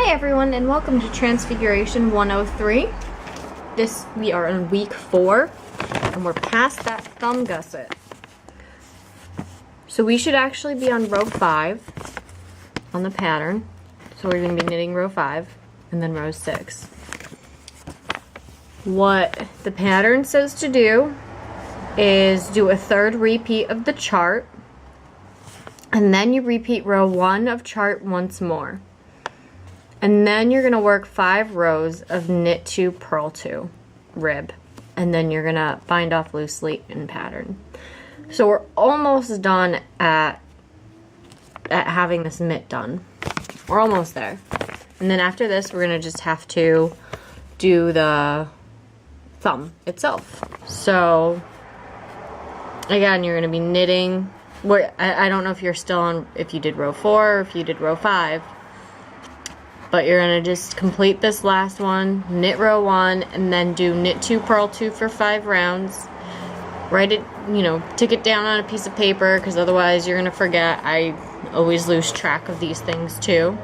Hi everyone, and welcome to Transfiguration 103. We are in week 4 and we're past that thumb gusset. So we should actually be on row 5 on the pattern. So we're going to be knitting row 5 and then row 6. What the pattern says to do is do a third repeat of the chart, and then you repeat row 1 of chart once more. And then you're going to work 5 rows of knit 2, purl 2, rib. And then you're going to bind off loosely in pattern. So we're almost done at having this mitt done. We're almost there. And then after this, we're going to just have to do the thumb itself. So again, you're going to be knitting. I don't know if you're still on, if you did row 4 or if you did row 5. But you're going to just complete this last one, knit row 1, and then do knit 2, purl 2 for 5 rounds. Write it, tick it down on a piece of paper, because otherwise you're going to forget. I always lose track of these things too.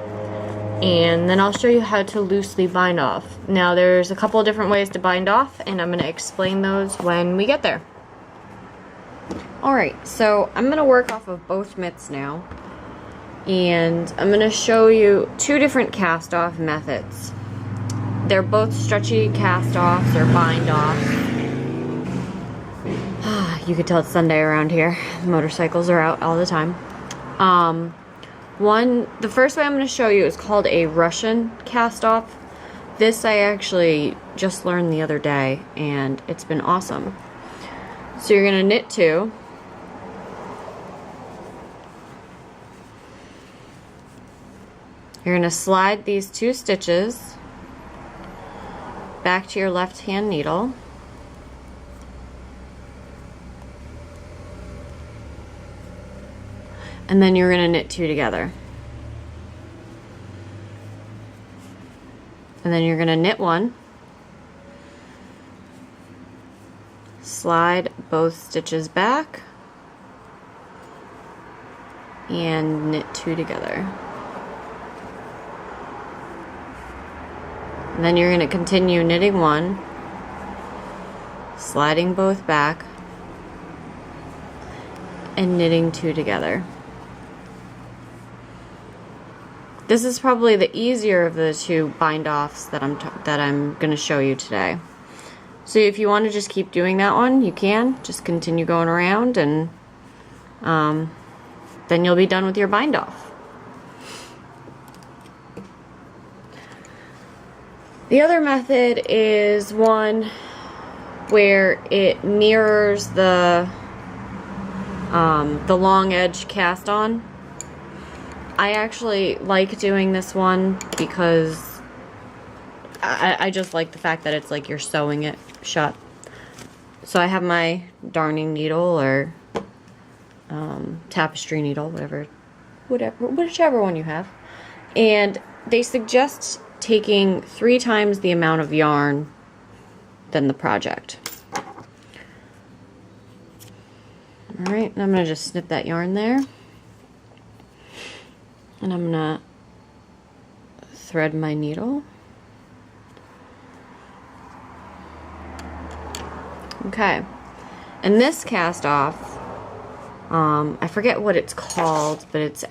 And then I'll show you how to loosely bind off. Now there's a couple of different ways to bind off, and I'm going to explain those when we get there. Alright, so I'm going to work off of both mitts now. And I'm going to show you 2 different cast off methods. They're both stretchy cast offs or bind offs. You can tell it's Sunday around here. The motorcycles are out all the time. The first way I'm going to show you is called a Russian cast off. This I actually just learned the other day, and it's been awesome. So you're going to knit 2. You're going to slide these 2 stitches back to your left hand needle. And then you're going to knit 2 together. And then you're going to knit 1. Slide both stitches back. And knit 2 together. And then you're going to continue knitting 1, sliding both back, and knitting 2 together. This is probably the easier of the 2 bind offs that I'm going to show you today. So if you want to just keep doing that one, you can. Just continue going around, and then you'll be done with your bind off. The other method is one where it mirrors the long edge cast on. I actually like doing this one because I just like the fact that it's like you're sewing it shut. So I have my darning needle or tapestry needle, whichever one you have, and they suggest taking 3 times the amount of yarn than the project. Alright, and I'm going to just snip that yarn there. And I'm going to thread my needle. Okay. And this cast off, I forget what it's called, but it's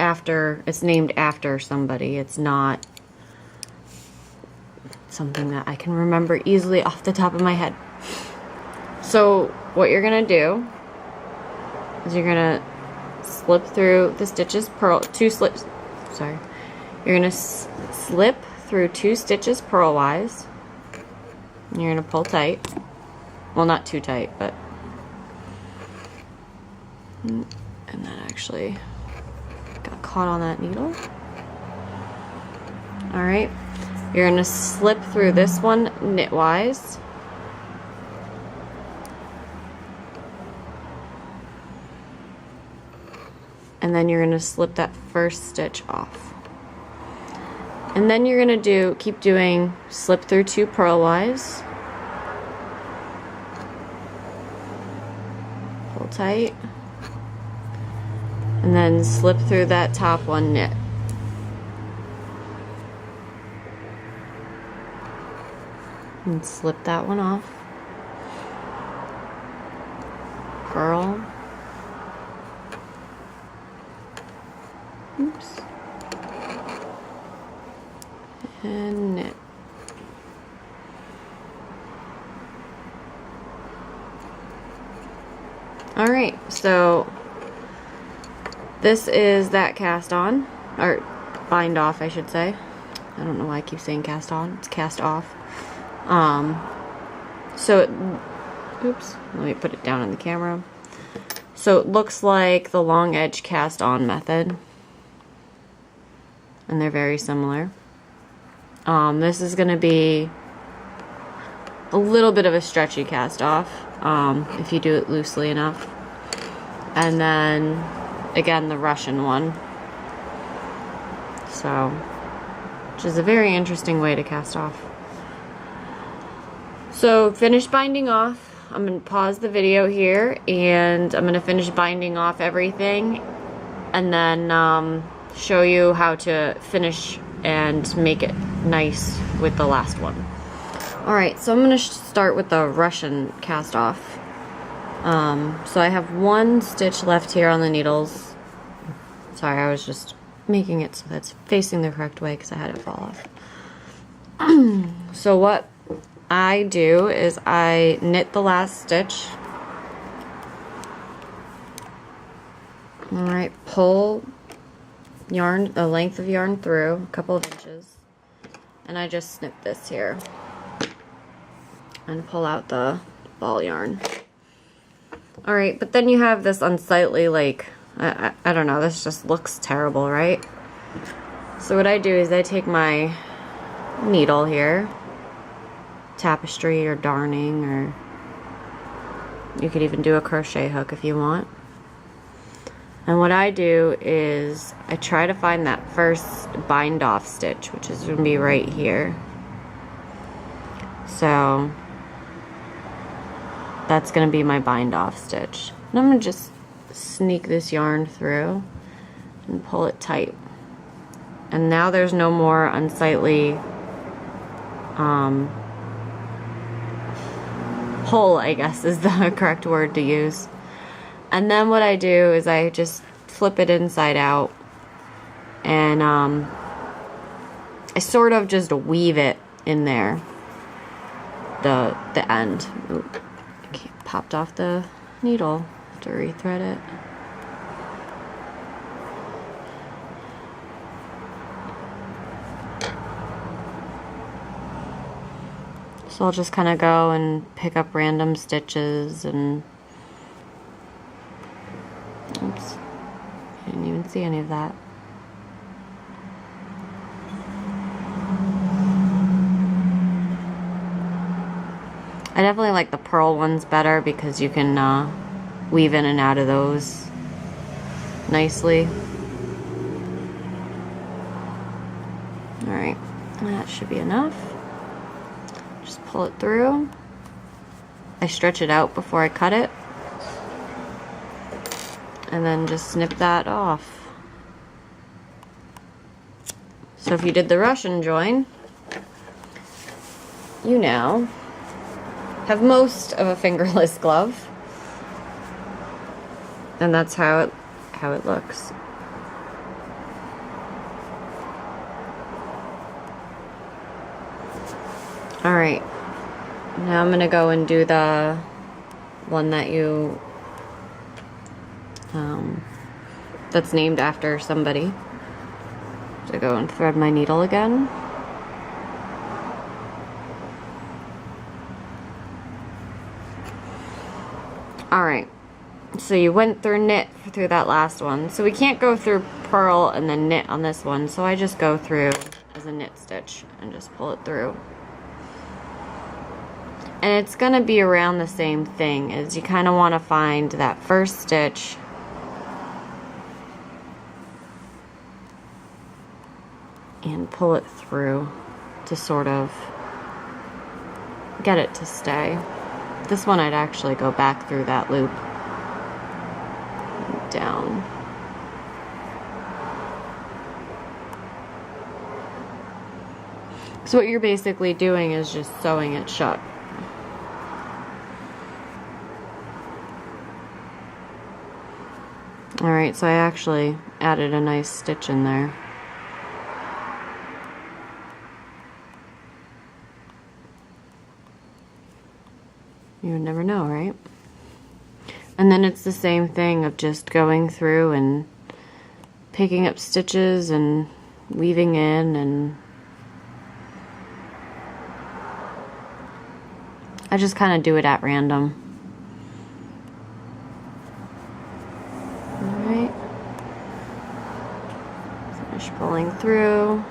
named after somebody. It's not something that I can remember easily off the top of my head. So what you're gonna do is you're gonna slip through the stitches, you're gonna slip through 2 stitches purlwise, and you're gonna pull tight. Well, not too tight, but, and that actually got caught on that needle. Alright. You're going to slip through this one knitwise. And then you're going to slip that first stitch off. And then you're going to keep doing slip through 2 purlwise. Pull tight. And then slip through that top one knit. And slip that one off. Purl. Oops. And knit. Alright, so this is that cast on, or bind off I should say. I don't know why I keep saying cast on, it's cast off. Oops, let me put it down on the camera. So it looks like the long edge cast on method, and they're very similar. This is going to be a little bit of a stretchy cast off, if you do it loosely enough. And then again the Russian one, so which is a very interesting way to cast off. So finish binding off. I'm going to pause the video here and I'm going to finish binding off everything and then show you how to finish and make it nice with the last one. Alright, so I'm going to start with the Russian cast off. So I have one stitch left here on the needles. Sorry, I was just making it so that's facing the correct way because I had it fall off. So what I do is I knit the last stitch. Alright, pull yarn, the length of yarn through a couple of inches, and I just snip this here and pull out the ball yarn. Alright, but then you have this unsightly, like, I don't know, this just looks terrible, right? So what I do is I take my needle here, tapestry or darning, or you could even do a crochet hook if you want. And what I do is I try to find that first bind off stitch, which is going to be right here. So that's going to be my bind off stitch. And I'm going to just sneak this yarn through and pull it tight. And now there's no more unsightly hole, I guess is the correct word to use. And then what I do is I just flip it inside out and I sort of just weave it in there, the end. Oop, popped off the needle, have to rethread it. So I'll just kind of go and pick up random stitches and oops, I didn't even see any of that. I definitely like the purl ones better because you can weave in and out of those nicely. Alright, that should be enough. Just pull it through. I stretch it out before I cut it. And then just snip that off. So if you did the Russian join, you now have most of a fingerless glove. And that's how it looks. Alright, now I'm gonna go and do the one that you that's named after somebody. So go and thread my needle again. Alright, so you went through knit through that last one. So we can't go through purl and then knit on this one, so I just go through as a knit stitch and just pull it through. And it's gonna be around the same thing, as you kind of want to find that first stitch and pull it through to sort of get it to stay. This one I'd actually go back through that loop and down. So what you're basically doing is just sewing it shut. Alright, so I actually added a nice stitch in there. You would never know, right? And then it's the same thing of just going through and picking up stitches and weaving in, and I just kind of do it at random. Alright. Finish pulling through.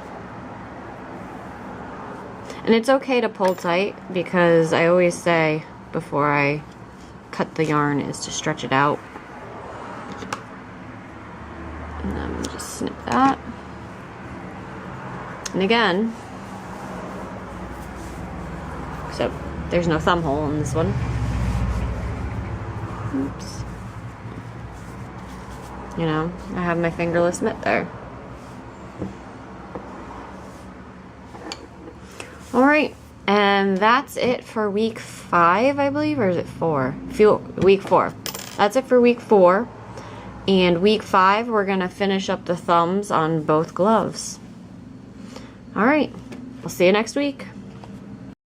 And it's okay to pull tight, because I always say before I cut the yarn is to stretch it out. And then just snip that. And again, so there's no thumb hole in this one. Oops. You know, I have my fingerless mitt there. Alright, and that's it for week 5, I believe, or is it 4? Week 4. That's it for week 4. And week 5, we're going to finish up the thumbs on both gloves. Alright, we'll see you next week.